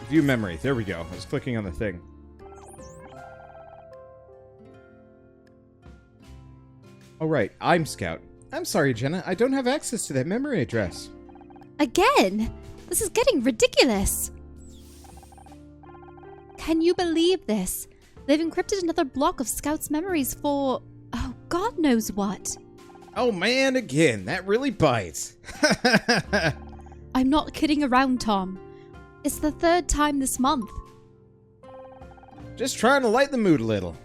View memory. There we go. I was clicking on the thing. Oh, right. I'm Scout. I'm sorry, Jenna. I don't have access to that memory address. Again? This is getting ridiculous. Can you believe this? They've encrypted another block of Scout's memories for... oh, God knows what. Oh, man, again. That really bites. I'm not kidding around, Tom. It's the third time this month. Just trying to lighten the mood a little.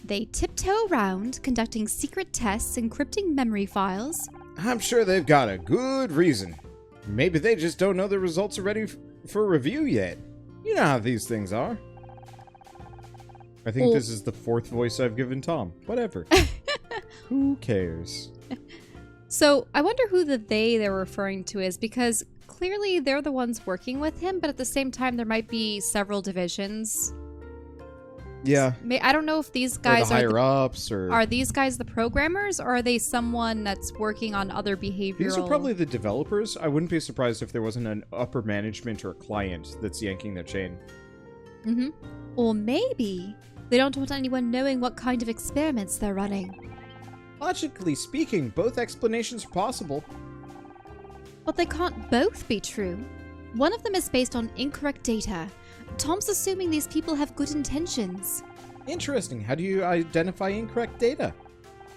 They tiptoe around, conducting secret tests, encrypting memory files. I'm sure they've got a good reason. Maybe they just don't know the results are ready for review yet. You know how these things are. I think this is the fourth voice I've given Tom. Whatever. Who cares? So, I wonder who the they're referring to is, because clearly they're the ones working with him, but at the same time there might be several divisions. Yeah. I don't know if these guys are these guys the programmers, or are they someone that's working on other behavioral... These are probably the developers. I wouldn't be surprised if there wasn't an upper management or a client that's yanking the chain. Mm-hmm. Or maybe they don't want anyone knowing what kind of experiments they're running. Logically speaking, both explanations are possible. But they can't both be true. One of them is based on incorrect data. Tom's assuming these people have good intentions. Interesting. How do you identify incorrect data?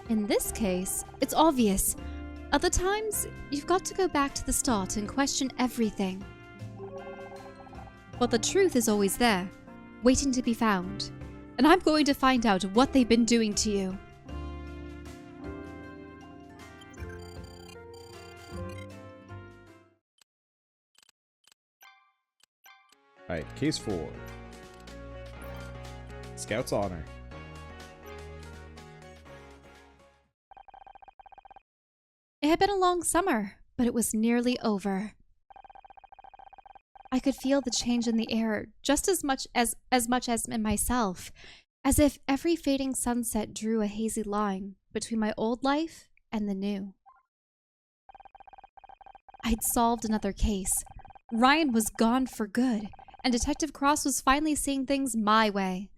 In this case, it's obvious. Other times, you've got to go back to the start and question everything. But the truth is always there, waiting to be found. And I'm going to find out what they've been doing to you. Alright, case 4. Scout's Honor. It had been a long summer, but it was nearly over. I could feel the change in the air just as much as in myself, as if every fading sunset drew a hazy line between my old life and the new. I'd solved another case. Ryan was gone for good, and Detective Cross was finally seeing things my way.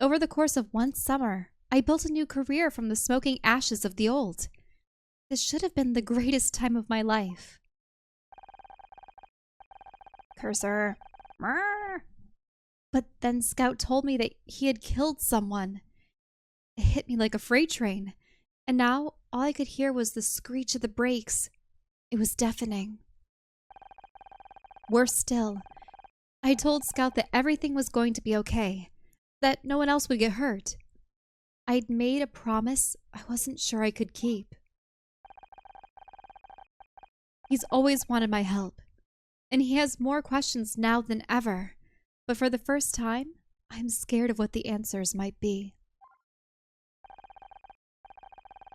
Over the course of one summer, I built a new career from the smoking ashes of the old. This should have been the greatest time of my life. Cursor. But then Scout told me that he had killed someone. It hit me like a freight train, and now all I could hear was the screech of the brakes. It was deafening. Worse still, I told Scout that everything was going to be okay, that no one else would get hurt. I'd made a promise I wasn't sure I could keep. He's always wanted my help, and he has more questions now than ever. But for the first time, I'm scared of what the answers might be.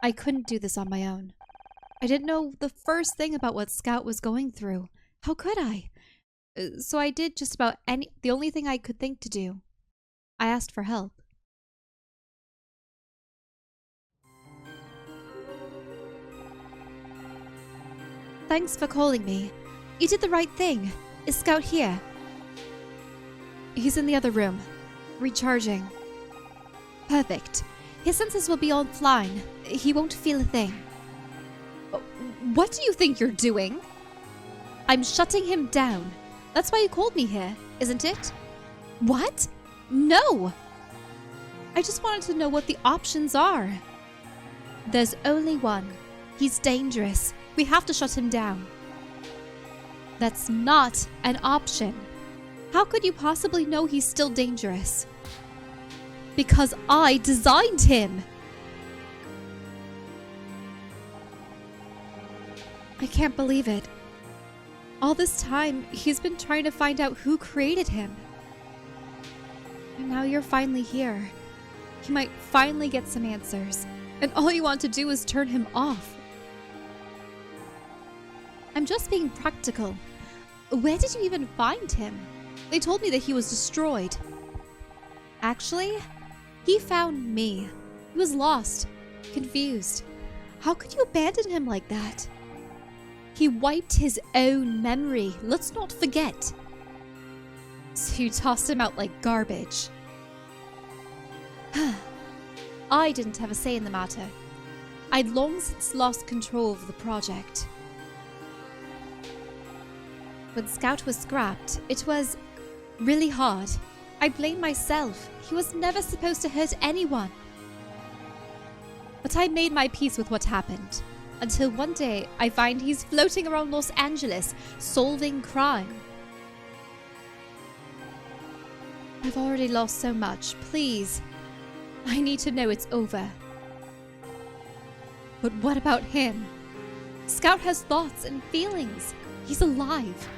I couldn't do this on my own. I didn't know the first thing about what Scout was going through. How could I? So I did just about the only thing I could think to do. I asked for help. Thanks for calling me. You did the right thing. Is Scout here? He's in the other room, recharging. Perfect. His senses will be offline. He won't feel a thing. What do you think you're doing? I'm shutting him down. That's why you called me here, isn't it? What? No! I just wanted to know what the options are. There's only one. He's dangerous. We have to shut him down. That's not an option. How could you possibly know he's still dangerous? Because I designed him. I can't believe it. All this time, he's been trying to find out who created him. And now you're finally here. He might finally get some answers. And all you want to do is turn him off. I'm just being practical. Where did you even find him? They told me that he was destroyed. Actually, he found me. He was lost, confused. How could you abandon him like that? He wiped his own memory, let's not forget. So you tossed him out like garbage. I didn't have a say in the matter. I'd long since lost control of the project. When Scout was scrapped, it was really hard. I blame myself. He was never supposed to hurt anyone. But I made my peace with what happened, until one day I find he's floating around Los Angeles, solving crime. I've already lost so much. Please, I need to know it's over. But what about him? Scout has thoughts and feelings. He's alive.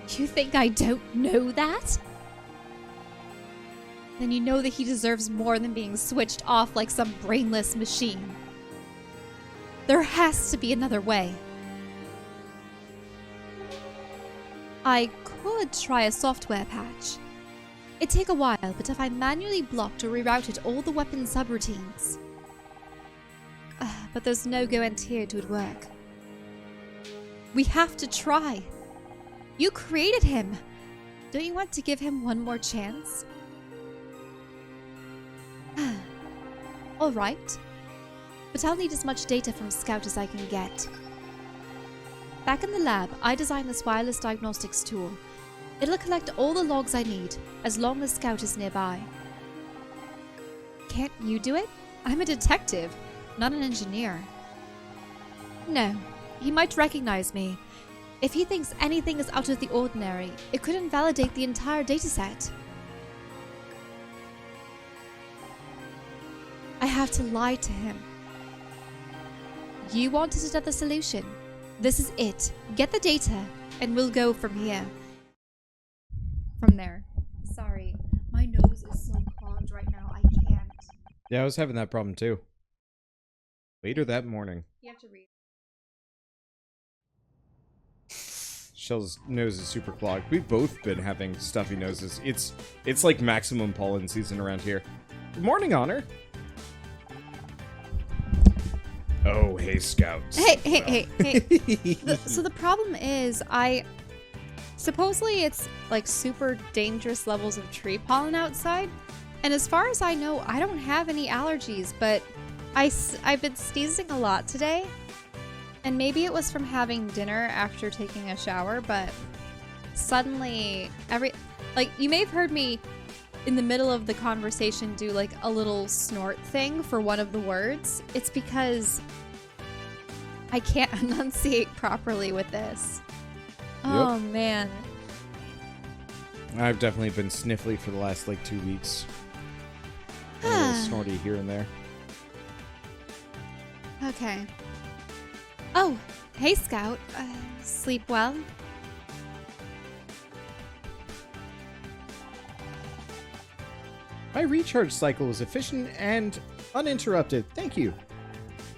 You think I don't know that? Then you know that he deserves more than being switched off like some brainless machine. There has to be another way. I could try a software patch. It'd take a while, but if I manually blocked or rerouted all the weapon subroutines. But there's no guarantee it would work. We have to try. You created him. Don't you want to give him one more chance? Alright. But I'll need as much data from Scout as I can get. Back in the lab, I designed this wireless diagnostics tool. It'll collect all the logs I need, as long as Scout is nearby. Can't you do it? I'm a detective, not an engineer. No, he might recognize me. If he thinks anything is out of the ordinary, it could invalidate the entire dataset. I have to lie to him. You wanted another solution. This is it. Get the data, and we'll go from here. From there. Sorry, my nose is so clogged right now, I can't. Yeah, I was having that problem too. Later that morning. You have to read. Shell's nose is super clogged. We've both been having stuffy noses. It's like maximum pollen season around here. Good morning, Honor. Oh, hey, Scouts. Hey. So the problem is, supposedly it's like super dangerous levels of tree pollen outside. And as far as I know, I don't have any allergies, but I've been sneezing a lot today. And maybe it was from having dinner after taking a shower, but suddenly you may have heard me in the middle of the conversation do like a little snort thing for one of the words. It's because I can't enunciate properly with this. Oh, man. I've definitely been sniffly for the last like 2 weeks. A little snorty here and there. Okay. Oh, hey, Scout. Sleep well? My recharge cycle was efficient and uninterrupted. Thank you.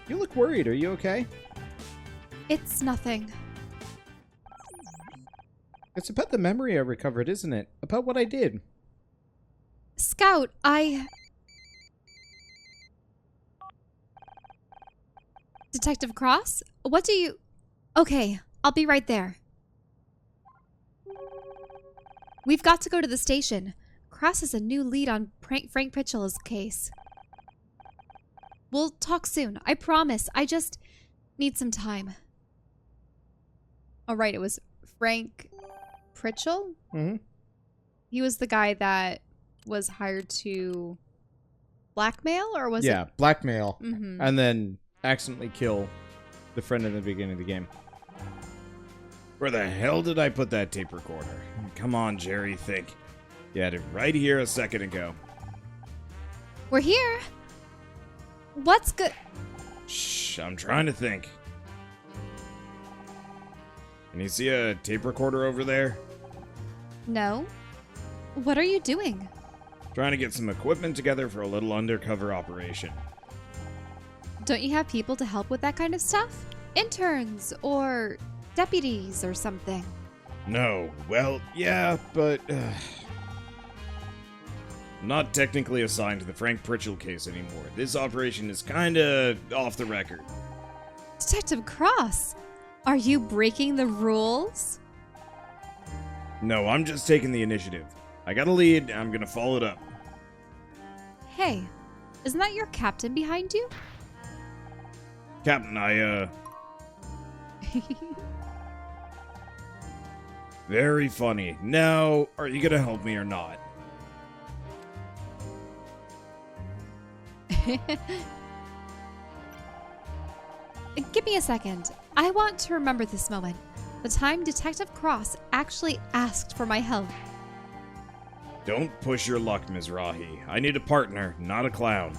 You look worried. Are you okay? It's nothing. It's about the memory I recovered, isn't it? About what I did. Scout, Detective Cross? What do you... Okay, I'll be right there. We've got to go to the station. Cross has a new lead on Frank Pritchell's case. We'll talk soon, I promise. I just need some time. Alright, it was Frank Pritchell? Mm-hmm. He was the guy that was hired to blackmail, or was it? Yeah, blackmail. Mm-hmm. And then accidentally kill the friend in the beginning of the game. Where the hell did I put that tape recorder? Come on, Jerry, think. You had it right here a second ago. We're here. What's good? Shh, I'm trying to think. Can you see a tape recorder over there? No. What are you doing? Trying to get some equipment together for a little undercover operation. Don't you have people to help with that kind of stuff? Interns or deputies or something? No. Well, yeah, but... not technically assigned to the Frank Pritchell case anymore. This operation is kinda off the record. Detective Cross, are you breaking the rules? No, I'm just taking the initiative. I got a lead, I'm gonna follow it up. Hey, isn't that your captain behind you? Captain, Very funny. Now, are you gonna help me or not? Give me a second. I want to remember this moment. The time Detective Cross actually asked for my help. Don't push your luck, Mizrahi. I need a partner, not a clown.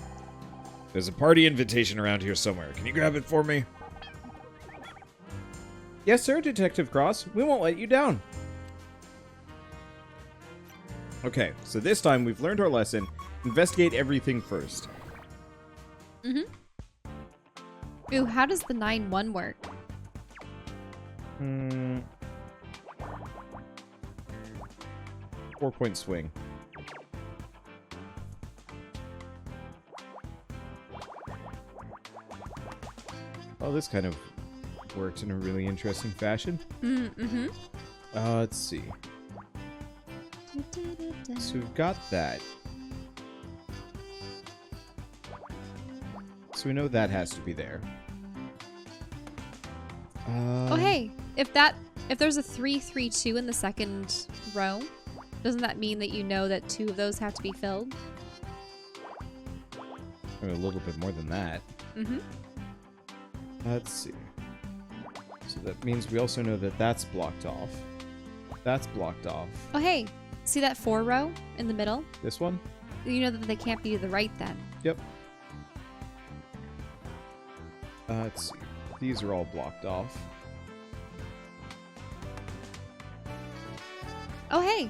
There's a party invitation around here somewhere. Can you grab it for me? Yes, sir, Detective Cross. We won't let you down. Okay, so this time we've learned our lesson. Investigate everything first. Mm-hmm. Ooh, how does the 9-1 work? 4-point swing. Oh, this kind of worked in a really interesting fashion. Mm-hmm. Let's see. So we've got that. So we know that has to be there. Oh, hey, if there's a 3-3-2 in the second row, doesn't that mean that you know that 2 of those have to be filled? I mean, a little bit more than that. Mm-hmm. Let's see. So that means we also know that that's blocked off. That's blocked off. Oh, hey, see that 4 row in the middle? This one? You know that they can't be to the right then. Yep. Let's see. These are all blocked off. Oh, hey,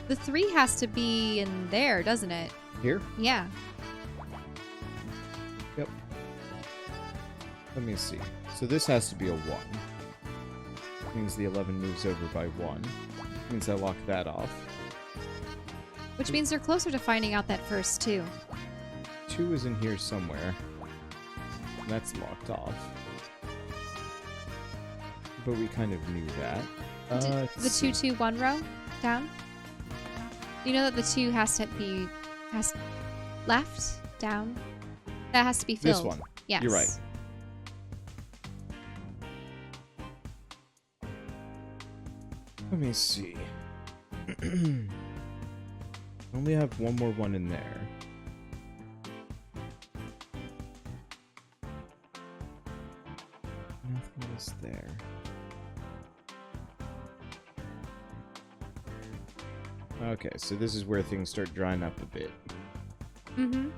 the 3 has to be in there, doesn't it? Here? Yeah. Yep. Let me see. So this has to be a 1. Means the 11 moves over by 1. Means I lock that off. Which means they're closer to finding out that first 2. 2 is in here somewhere. And that's locked off. But we kind of knew that. The 2-2-1 row down? You know that the 2 has left, down? That has to be filled. This one. Yes. You're right. Let me see. Only have one more 1 in there. Nothing else there. Okay, so this is where things start drying up a bit. Mm-hmm.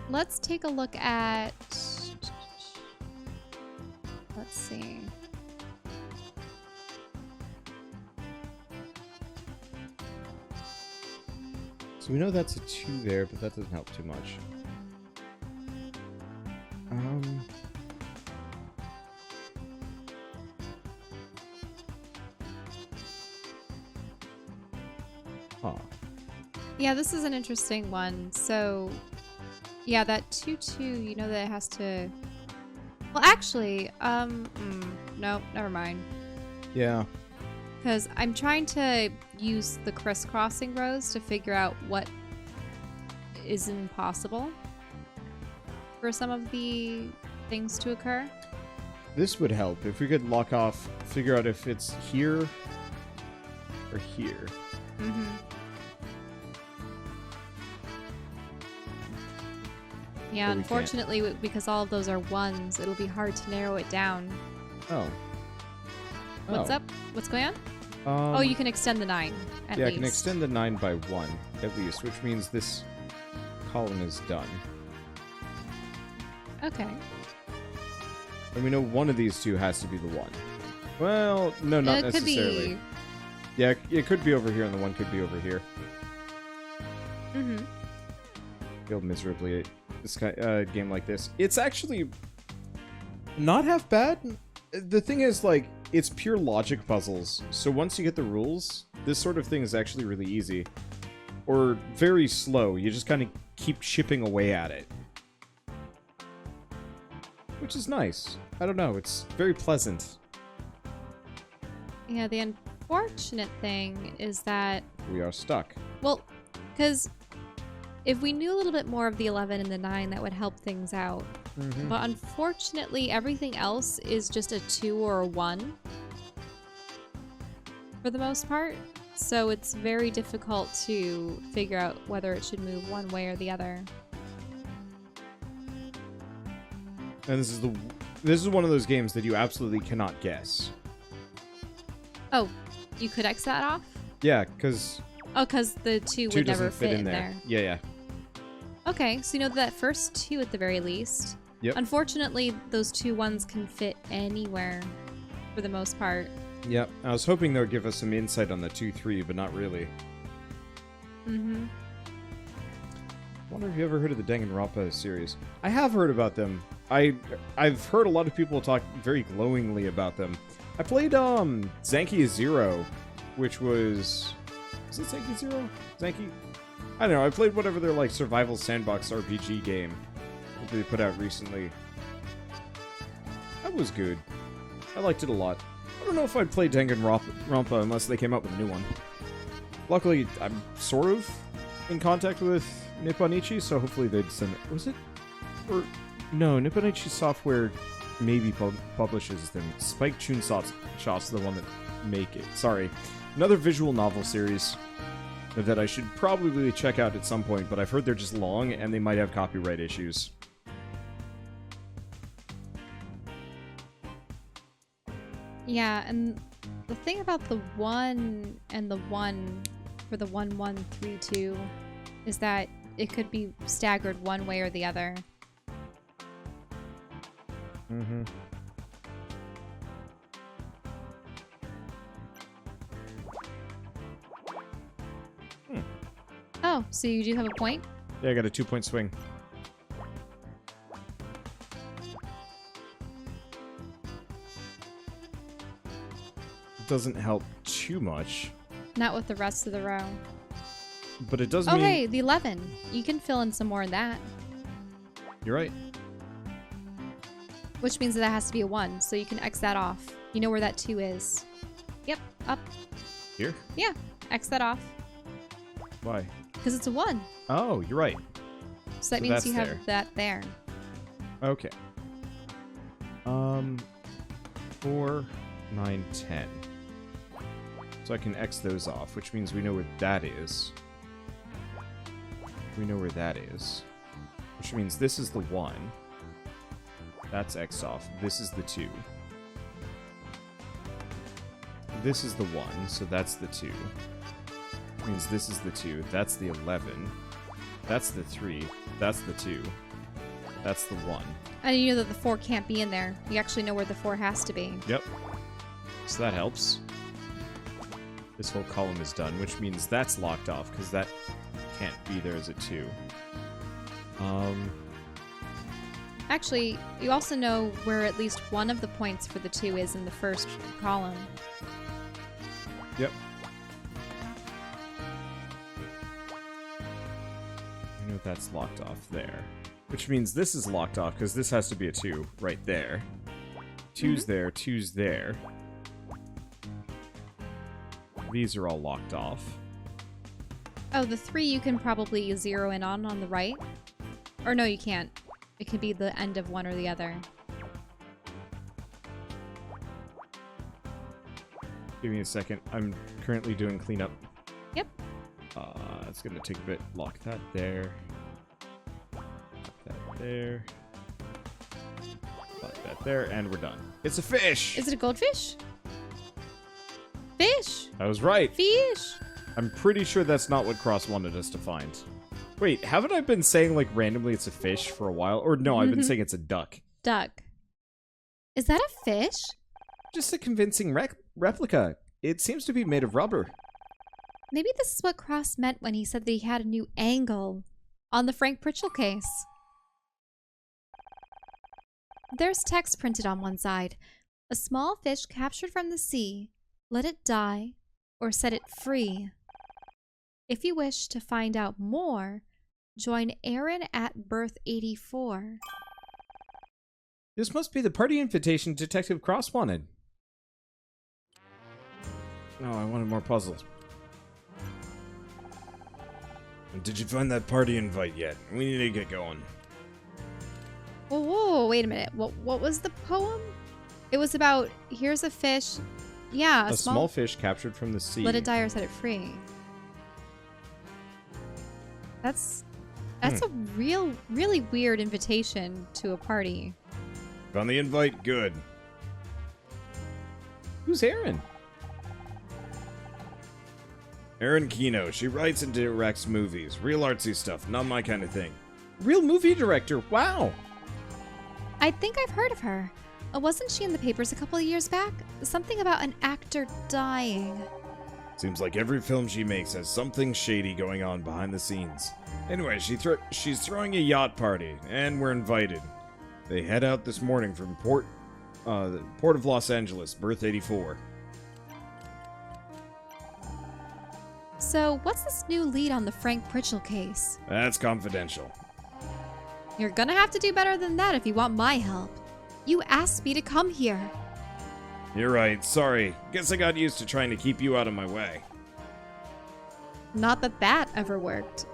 Let's take a look at... Let's see. So we know that's a 2 there, but that doesn't help too much. Huh. Yeah, this is an interesting one. So, yeah, that 2-2, you know that it has to... Well, actually, no, never mind. Yeah. Because I'm trying to use the crisscrossing rows to figure out what is impossible for some of the things to occur. This would help if we could lock off, figure out if it's here or here. Mm-hmm. Yeah, unfortunately, because all of those are 1s, it'll be hard to narrow it down. Oh. What's up? What's going on? Oh, you can extend the 9, at least. Yeah, I can extend the 9 by 1, at least, which means this column is done. Okay. And we know one of these 2 has to be the 1. Well, no, not necessarily. Could be... Yeah, it could be over here, and the 1 could be over here. Mm-hmm. Failed miserably at this game like this. It's actually not half bad. The thing is, like, it's pure logic puzzles. So once you get the rules, this sort of thing is actually really easy. Or very slow. You just kind of keep chipping away at it. which is nice. I don't know, it's very pleasant. Yeah, the unfortunate thing is that... We are stuck. Well, because if we knew a little bit more of the 11 and the 9, that would help things out. Mm-hmm. But unfortunately, everything else is just a 2 or a 1 for the most part. So it's very difficult to figure out whether it should move one way or the other. And this is one of those games that you absolutely cannot guess. Oh, you could X that off? Yeah, because... Oh, because the 2 would never fit in there. Yeah, yeah. Okay, so you know that first 2 at the very least. Yep. Unfortunately, those 2 1s can fit anywhere for the most part. Yep. I was hoping they would give us some insight on the 2-3, but not really. Mm-hmm. I wonder if you ever heard of the Danganronpa series. I have heard about them. I've heard a lot of people talk very glowingly about them. I played Zanki Zero, which was it Zanki Zero? Zanki? I don't know. I played whatever their like survival sandbox RPG game that they put out recently. That was good. I liked it a lot. I don't know if I'd play Danganronpa unless they came up with a new one. Luckily, I'm sort of in contact with Nipponichi, so hopefully they'd send it. Was it? Or no, Nipponichi Software maybe publishes them. Spike Chunsoft's the one that make it. Sorry. Another visual novel series that I should probably check out at some point, but I've heard they're just long and they might have copyright issues. Yeah, and the thing about the 1 and the 1 for the 1132 is that it could be staggered one way or the other. Mm-hmm. Oh, so you do have a point? Yeah, I got a 2-point swing. Doesn't help too much. Not with the rest of the row. But it does mean... mean... hey, the 11. You can fill in some more in that. You're right. Which means that has to be a 1, so you can X that off. You know where that 2 is. Yep, up. Here? Yeah, X that off. Why? Because it's a 1. Oh, you're right. So that means you have that there. Okay. 4, 9, 10. So I can X those off, which means we know where that is. We know where that is. Which means this is the 1. That's X off. This is the 2. This is the 1, so that's the 2. Which means this is the 2. That's the 11. That's the 3. That's the 2. That's the 1. And you know that the 4 can't be in there. You actually know where the 4 has to be. Yep. So that helps. This whole column is done, which means that's locked off, because that can't be there as a 2. Actually, you also know where at least one of the points for the 2 is in the first column. Yep. I know that's locked off there. Which means this is locked off, because this has to be a 2 right there. 2's there, 2's there. These are all locked off. Oh, the 3 you can probably zero in on the right. Or no, you can't. It could be the end of one or the other. Give me a second. I'm currently doing cleanup. Yep. It's gonna take a bit. Lock that there. Lock that there. Lock that there, and we're done. It's a fish! Is it a goldfish? Fish! I was right. Fish! I'm pretty sure that's not what Cross wanted us to find. Wait, haven't I been saying, like, randomly it's a fish for a while? Or no, I've been saying it's a duck. Duck. Is that a fish? Just a convincing replica. It seems to be made of rubber. Maybe this is what Cross meant when he said that he had a new angle on the Frank Pritchell case. There's text printed on one side. A small fish captured from the sea. Let it die or set it free. If you wish to find out more, join Aaron at Birth 84. This must be the party invitation Detective Cross wanted. No, I wanted more puzzles. Did you find that party invite yet? We need to get going. Whoa, wait a minute. What was the poem? It was about, here's a fish. Yeah, a small fish captured from the sea. Let it die or set it free. That's a really weird invitation to a party. Found the invite? Good. Who's Erin? Erin Kino. She writes and directs movies. Real artsy stuff. Not my kind of thing. Real movie director. Wow. I think I've heard of her. Wasn't she in the papers a couple of years back? Something about an actor dying. Seems like every film she makes has something shady going on behind the scenes. Anyway, she's throwing a yacht party, and we're invited. They head out this morning from the Port of Los Angeles, berth 84. So, what's this new lead on the Frank Pritchell case? That's confidential. You're gonna have to do better than that if you want my help. You asked me to come here. You're right, sorry. Guess I got used to trying to keep you out of my way. Not that ever worked.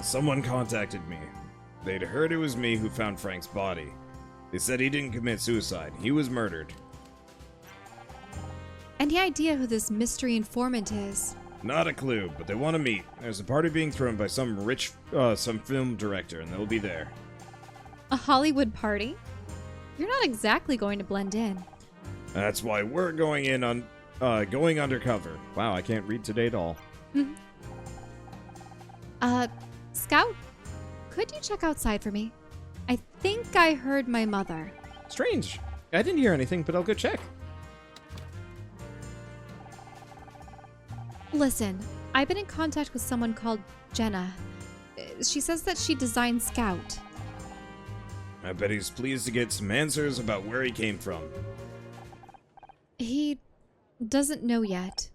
Someone contacted me. They'd heard it was me who found Frank's body. They said he didn't commit suicide. He was murdered. Any idea who this mystery informant is? Not a clue, but they want to meet. There's a party being thrown by some film director, and they'll be there. A Hollywood party? You're not exactly going to blend in. That's why we're going undercover. Wow, I can't read today at all. Scout, could you check outside for me? I think I heard my mother. Strange. I didn't hear anything, but I'll go check. Listen, I've been in contact with someone called Jenna. She says that she designed Scout. I bet he's pleased to get some answers about where he came from. He doesn't know yet.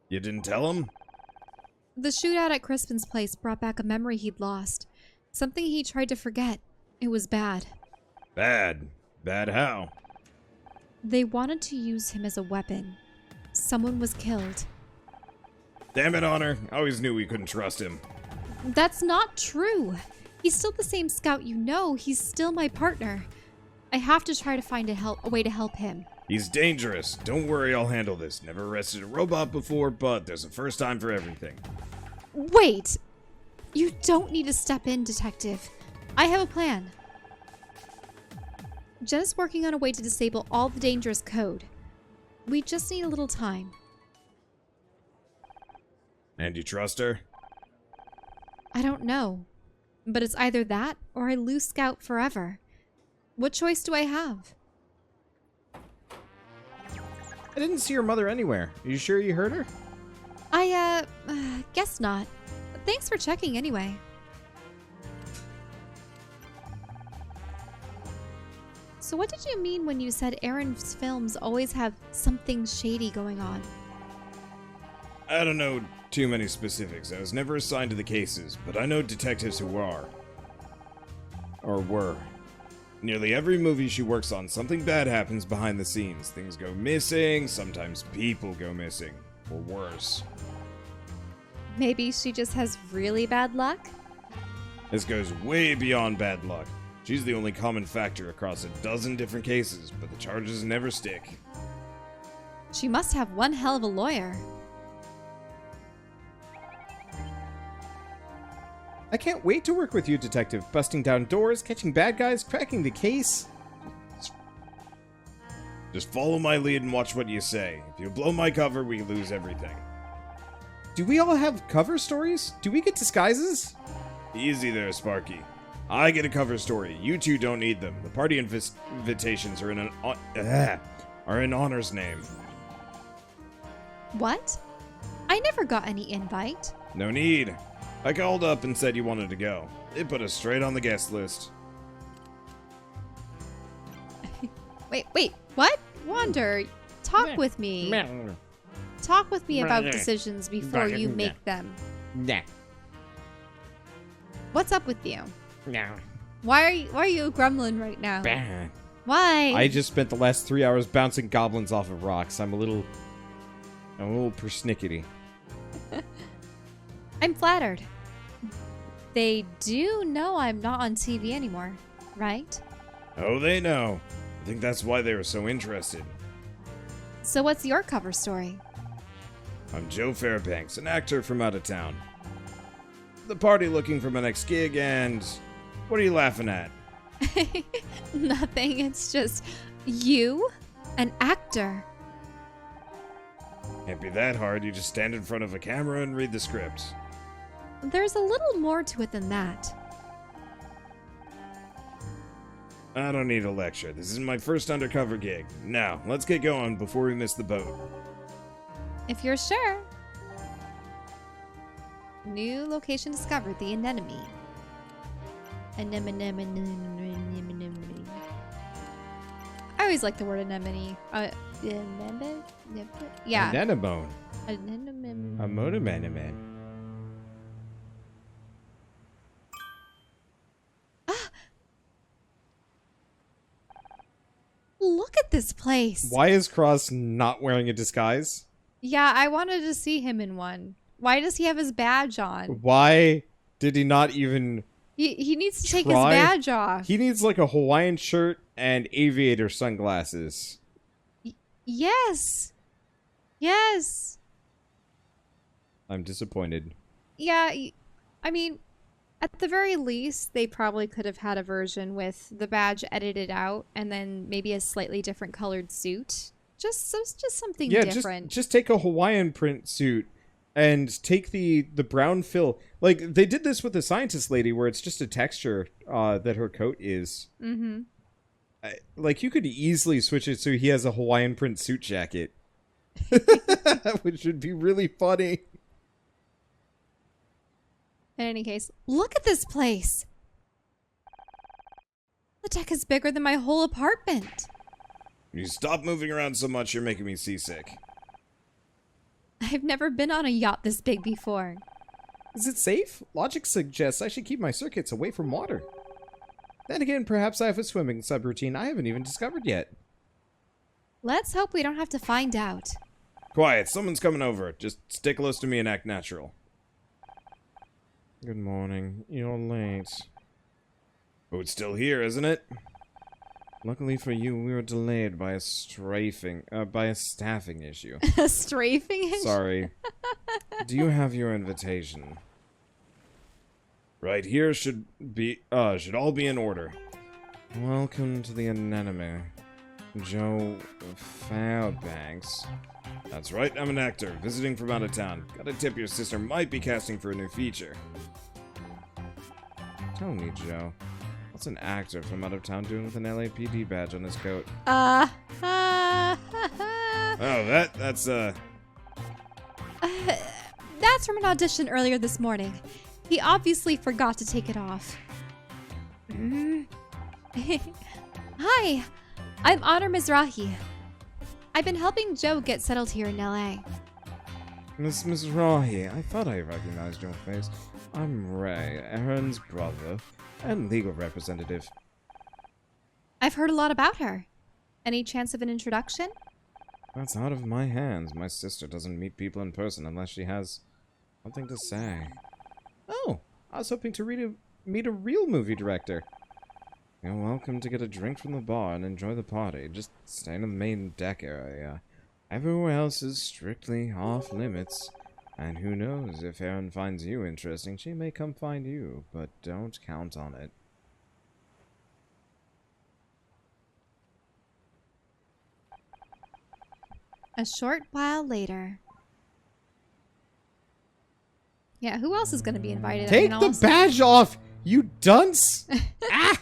You didn't tell him? The shootout at Crispin's place brought back a memory he'd lost. Something he tried to forget. It was bad. Bad? Bad how? They wanted to use him as a weapon. Someone was killed. Damn it, Honor. I always knew we couldn't trust him. That's not true. He's still the same Scout you know. He's still my partner. I have to try to find a way to help him. He's dangerous. Don't worry, I'll handle this. Never arrested a robot before, but there's a first time for everything. Wait! You don't need to step in, Detective. I have a plan. Jenna's working on a way to disable all the dangerous code. We just need a little time. And you trust her? I don't know. But it's either that or I lose Scout forever. What choice do I have? I didn't see your mother anywhere. Are you sure you heard her? I, guess not. Thanks for checking anyway. So what did you mean when you said Erin's films always have something shady going on? I don't know too many specifics. I was never assigned to the cases, but I know detectives who are. Or were. Nearly every movie she works on, something bad happens behind the scenes. Things go missing, sometimes people go missing. Or worse. Maybe she just has really bad luck? This goes way beyond bad luck. She's the only common factor across a dozen different cases, but the charges never stick. She must have one hell of a lawyer. I can't wait to work with you, Detective. Busting down doors, catching bad guys, cracking the case. Just follow my lead and watch what you say. If you blow my cover, we lose everything. Do we all have cover stories? Do we get disguises? Easy there, Sparky. I get a cover story. You two don't need them. The party invitations are in Honor's name. What? I never got any invite. No need. I called up and said you wanted to go. They put us straight on the guest list. Wait, what? Wander, talk with me. Talk with me about decisions before you make them. What's up with you? Why are you a gremlin right now? Bah. Why? I just spent the last 3 hours bouncing goblins off of rocks. I'm a little persnickety. I'm flattered. They do know I'm not on TV anymore, right? Oh, they know. I think that's why they were so interested. So what's your cover story? I'm Joe Fairbanks, an actor from out of town. The party looking for my next gig, and what are you laughing at? Nothing, it's just you, an actor. Can't be that hard. You just stand in front of a camera and read the script. There's a little more to it than that. I don't need a lecture. This is my first undercover gig. Now, let's get going before we miss the boat. If you're sure. New location discovered, the anemone. Anemone. I always like the word anemone. Yeah. Anemone. Anemone. A motoman. Look at this place. Why is Cross not wearing a disguise? Yeah, I wanted to see him in one. Why does he have his badge on? Why did he not even He needs to take his try? badge off. He needs like a Hawaiian shirt and aviator sunglasses. Yes. Yes. I'm disappointed. Yeah, I mean, at the very least, they probably could have had a version with the badge edited out and then maybe a slightly different colored suit. Just something different. Just take a Hawaiian print suit and take the brown fill. Like, they did this with the scientist lady where it's just a texture that her coat is. Mm-hmm. Like, you could easily switch it so he has a Hawaiian print suit jacket. Which would be really funny. In any case, look at this place. The deck is bigger than my whole apartment. You stop moving around so much, you're making me seasick. I've never been on a yacht this big before. Is it safe? Logic suggests I should keep my circuits away from water. Then again, perhaps I have a swimming subroutine I haven't even discovered yet. Let's hope we don't have to find out. Quiet, someone's coming over. Just stay close to me and act natural. Good morning. You're late. Oh, it's still here, isn't it? Luckily for you, we were delayed by a staffing issue. A strafing issue? Sorry. Do you have your invitation? Right here should all be in order. Welcome to the anemone, Joe Fairbanks. That's right, I'm an actor, visiting from out of town. Got a tip your sister might be casting for a new feature. Tell me, Joe, what's an actor from out of town doing with an LAPD badge on his coat? Oh, that's that's from an audition earlier this morning. He obviously forgot to take it off. Hi, I'm Honor Mizrahi. I've been helping Joe get settled here in LA. Miss Mizrahi, I thought I recognized your face. I'm Ray, Aaron's brother and legal representative. I've heard a lot about her. Any chance of an introduction? That's out of my hands. My sister doesn't meet people in person unless she has something to say. Oh, I was hoping to meet a real movie director. You're welcome to get a drink from the bar and enjoy the party. Just stay in the main deck area. Everywhere else is strictly off limits. And who knows, if Erin finds you interesting, she may come find you, but don't count on it. A short while later. Yeah, who else is going to be invited? Take the badge off, you dunce! Ah!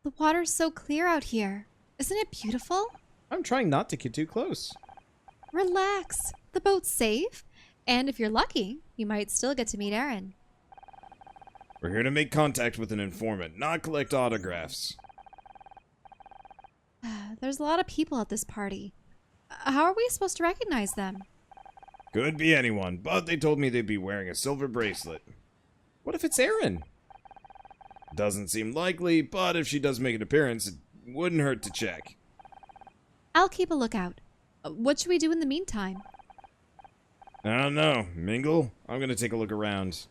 The water's so clear out here. Isn't it beautiful? I'm trying not to get too close. Relax. The boat's safe. And if you're lucky, you might still get to meet Aaron. We're here to make contact with an informant, not collect autographs. There's a lot of people at this party. How are we supposed to recognize them? Could be anyone, but they told me they'd be wearing a silver bracelet. What if it's Aaron? Doesn't seem likely, but if she does make an appearance, it wouldn't hurt to check. I'll keep a lookout. What should we do in the meantime? I don't know. Mingle? I'm gonna take a look around.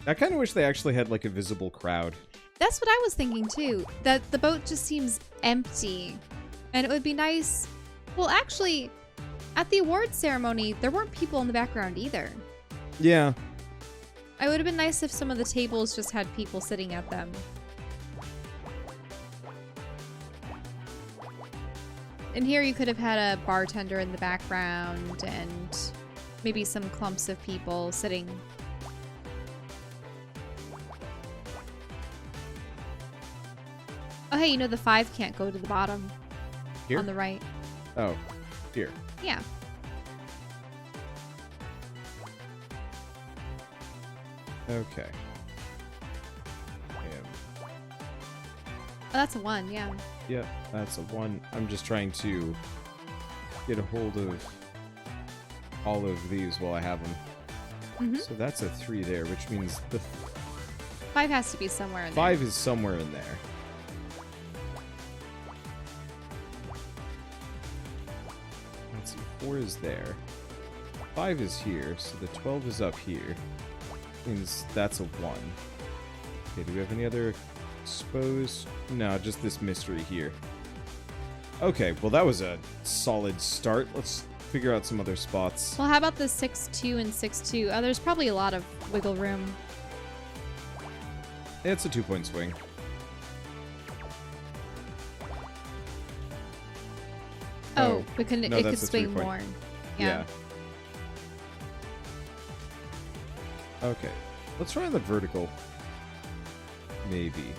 I kind of wish they actually had, like, a visible crowd. That's what I was thinking, too. That the boat just seems empty. And it would be nice... Well, actually, at the awards ceremony, there weren't people in the background either. Yeah. It would have been nice if some of the tables just had people sitting at them. And here you could have had a bartender in the background and maybe some clumps of people sitting. Oh, hey, you know the 5 can't go to the bottom. Here? On the right. Oh, here. Yeah. Okay. Oh, that's a 1, yeah. Yep, that's a 1. I'm just trying to get a hold of all of these while I have them. Mm-hmm. So that's a 3 there, which means the 5 has to be somewhere in there. 5 is somewhere in there. Let's see, 4 is there. 5 is here, so the 12 is up here. Means that's a 1. Okay, do we have any other exposed? No, just this mystery here. Okay, well that was a solid start. Let's figure out some other spots. Well, how about the 6-2 and 6-2? Oh, there's probably a lot of wiggle room. It's a 2-point swing. Oh, it no, could swing more. Yeah. Okay, let's try the vertical. Maybe.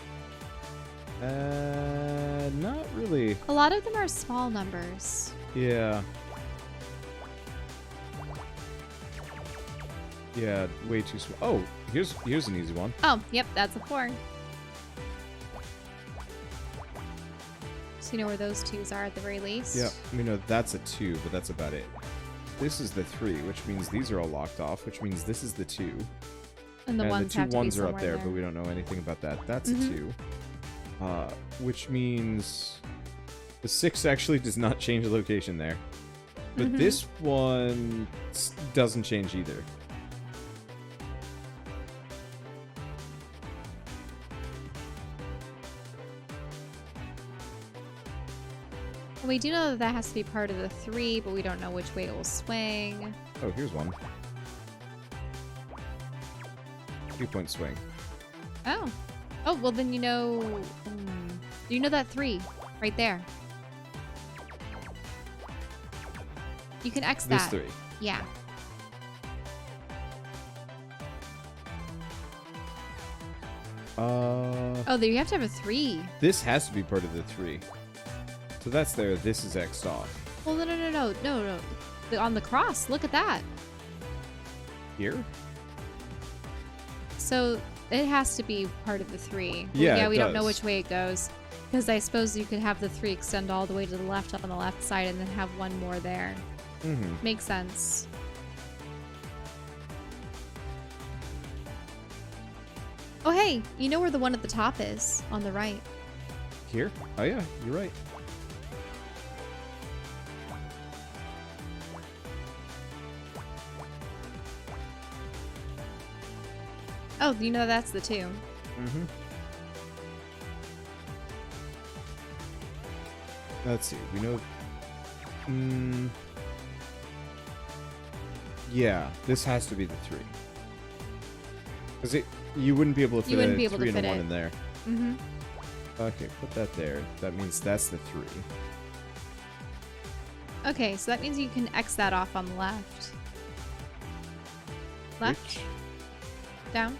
Not really. A lot of them are small numbers. Yeah. Yeah, way too small. Oh, here's an easy one. Oh, yep, that's a 4. So you know where those 2s are at the very least? Yeah, we know that's a 2, but that's about it. This is the 3, which means these are all locked off, which means this is the 2. And the ones two have to be ones are up somewhere there, but we don't know anything about that. That's Mhm. a 2. Which means the 6 actually does not change the location there. But Mhm. this one doesn't change either. Well, we do know that that has to be part of the 3, but we don't know which way it will swing. Oh, here's one. 2-point swing. Oh. Oh, well then you know... you know that 3 right there. You can X This that. 3. Yeah. Oh, there you have to have a 3. This has to be part of the 3. So that's there. This is X'd off. Well, no. On the cross, look at that. Here? So it has to be part of the 3. Yeah, we it don't know does. which way it goes. Because I suppose you could have the 3 extend all the way to the left on the left side and then have one more there. Mm-hmm. Makes sense. Oh, hey, you know where the one at the top is? On the right. Here? Oh yeah, you're right. Oh, you know that's the 2. Mm-hmm. Let's see. We know. Yeah, this has to be the 3. Because you wouldn't be able to fit a 3 and a 1 in there. Mm-hmm. Okay, put that there. That means that's the 3. Okay, so that means you can X that off on the left. Left, Which? down,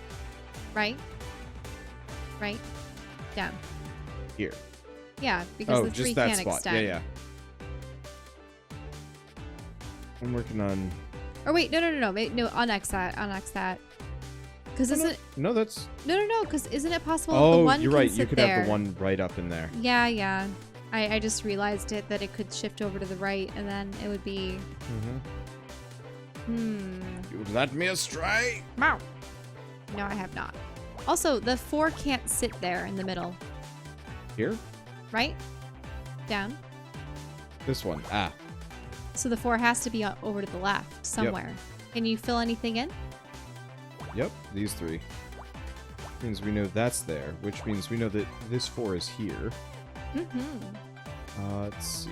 right, right, down. Here. Yeah, because the 3 just that can't spot. extend. Yeah. I'm working on. Or wait, no, unX that. Because isn't No, that's. no, because isn't it possible the Oh, one you're can right. sit You could there? have the one right up in there. Yeah. I just realized that it could shift over to the right, and then it would be. Mm-hmm. You led me astray. Meow. No, I have not. Also, the 4 can't sit there in the middle. Here? Right? Down. This one. Ah. So the 4 has to be over to the left somewhere. Yep. Can you fill anything in? Yep, these 3. Means we know that's there, which means we know that this 4 is here. Let's see.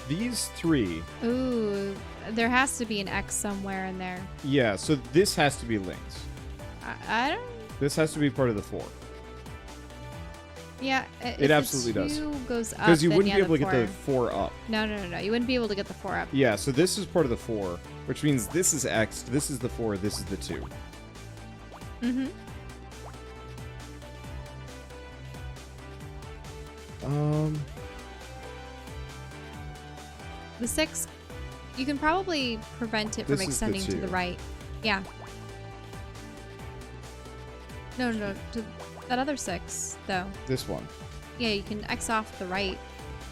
These 3. Ooh, there has to be an X somewhere in there. Yeah, so this has to be linked. I don't... This has to be part of the 4. Yeah, it absolutely does. Goes up, because you wouldn't be the able to get the 4 up. No. You wouldn't be able to get the 4 up. Yeah, so this is part of the 4, which means this is X, this is the 4, this is the 2. The 6, you can probably prevent it from extending to the right. Yeah. No, to that other 6, though. This one. Yeah, you can X off the right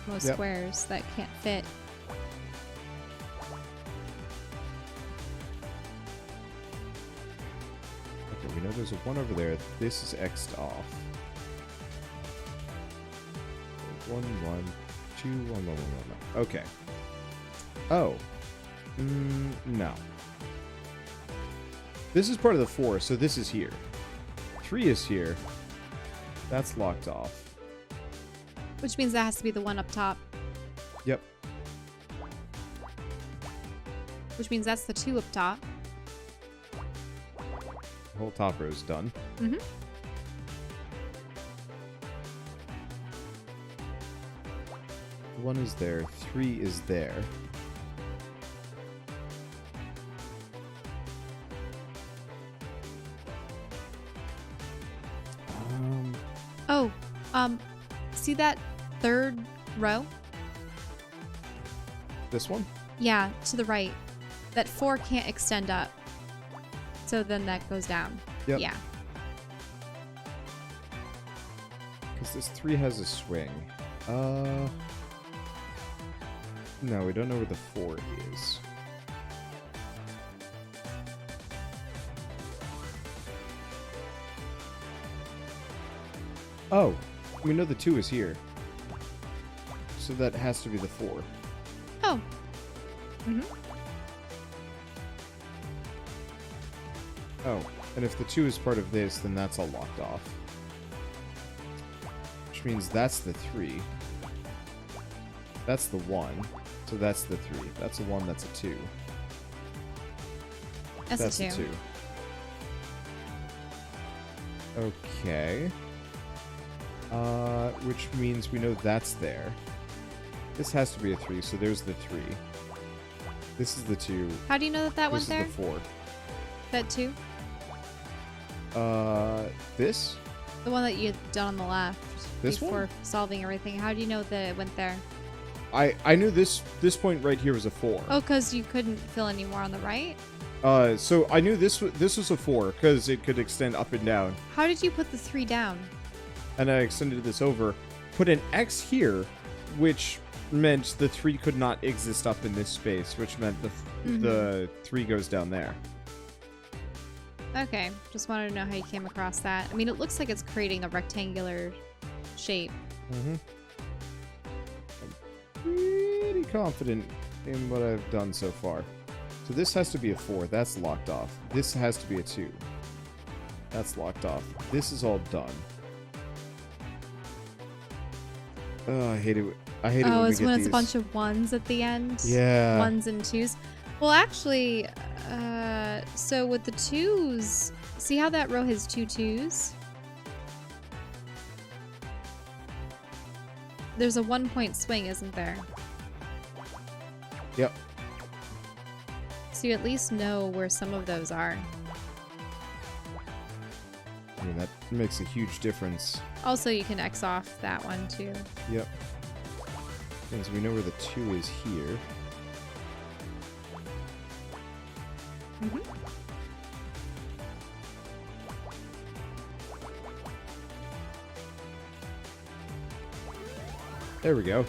most squares that can't fit. Okay, we know there's a 1 over there. This is X'd off. 1, 1, 2, 1, 1, 1, 1. Okay. Oh. No. This is part of the 4, so this is here. 3 is here. That's locked off. Which means that has to be the 1 up top. Yep. Which means that's the 2 up top. The whole top row is done. 1 is there. 3 is there. See that 3rd row? This one? Yeah, to the right. That 4 can't extend up. So then that goes down. Yep. Yeah. Because this 3 has a swing. No, we don't know where the 4 is. Oh, we know the 2 is here. So that has to be the 4. Oh. Oh, and if the 2 is part of this, then that's all locked off. Which means that's the 3. That's the 1. So that's the 3. That's a 1, that's a 2. That's a 2. Okay. Which means we know that's there. This has to be a 3, so there's the 3. This is the 2. How do you know that went there? This is the 4. That 2? This? The one that you had done on the left. This before one? solving everything. How do you know that it went there? I knew this point right here was a 4. Oh, because you couldn't fill any more on the right? So I knew this was a 4, because it could extend up and down. How did you put the 3 down? And I extended this over. Put an X here, which meant the 3 could not exist up in this space, which meant the 3 goes down there. Okay, just wanted to know how you came across that. I mean, it looks like it's creating a rectangular shape. I'm pretty confident in what I've done so far. So this has to be a 4. That's locked off. This has to be a 2. That's locked off. This is all done. Oh, I hate it. I hate it when we it's get when these. it's a bunch of 1s at the end? Yeah. 1s and 2s. Well, actually, so with the 2s, see how that row has 2 2s? There's a 1-point swing, isn't there? Yep. So you at least know where some of those are. I mean, that makes a huge difference. Also, you can X off that one, too. Yep. Means we know where the 2 is here. There we go.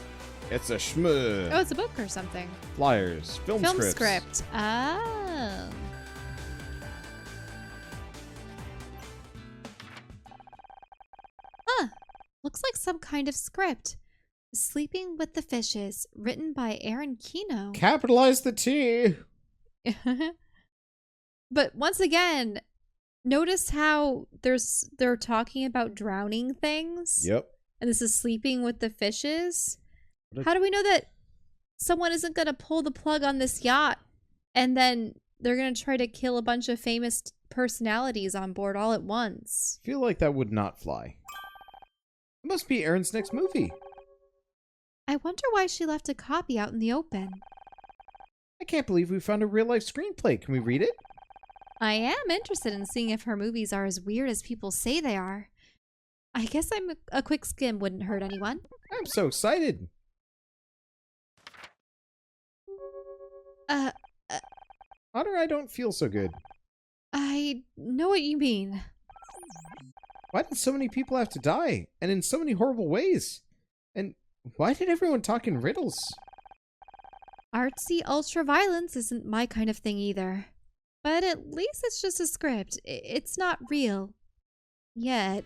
It's a shmoo. Oh, it's a book or something. Flyers. Film scripts. Script. Oh. Huh. Looks like some kind of script. Sleeping with the Fishes, written by Aaron Kino. Capitalize the T. But once again, notice how they're talking about drowning things? Yep. And this is Sleeping with the Fishes? How do we know that someone isn't going to pull the plug on this yacht and then they're going to try to kill a bunch of famous personalities on board all at once? I feel like that would not fly. It must be Aaron's next movie. I wonder why she left a copy out in the open. I can't believe we found a real-life screenplay. Can we read it? I am interested in seeing if her movies are as weird as people say they are. I guess a quick skim wouldn't hurt anyone. I'm so excited. Otter, I don't feel so good. I know what you mean. Why did so many people have to die? And in so many horrible ways? And why did everyone talk in riddles? Artsy ultra-violence isn't my kind of thing either. But at least it's just a script. It's not real. Yet.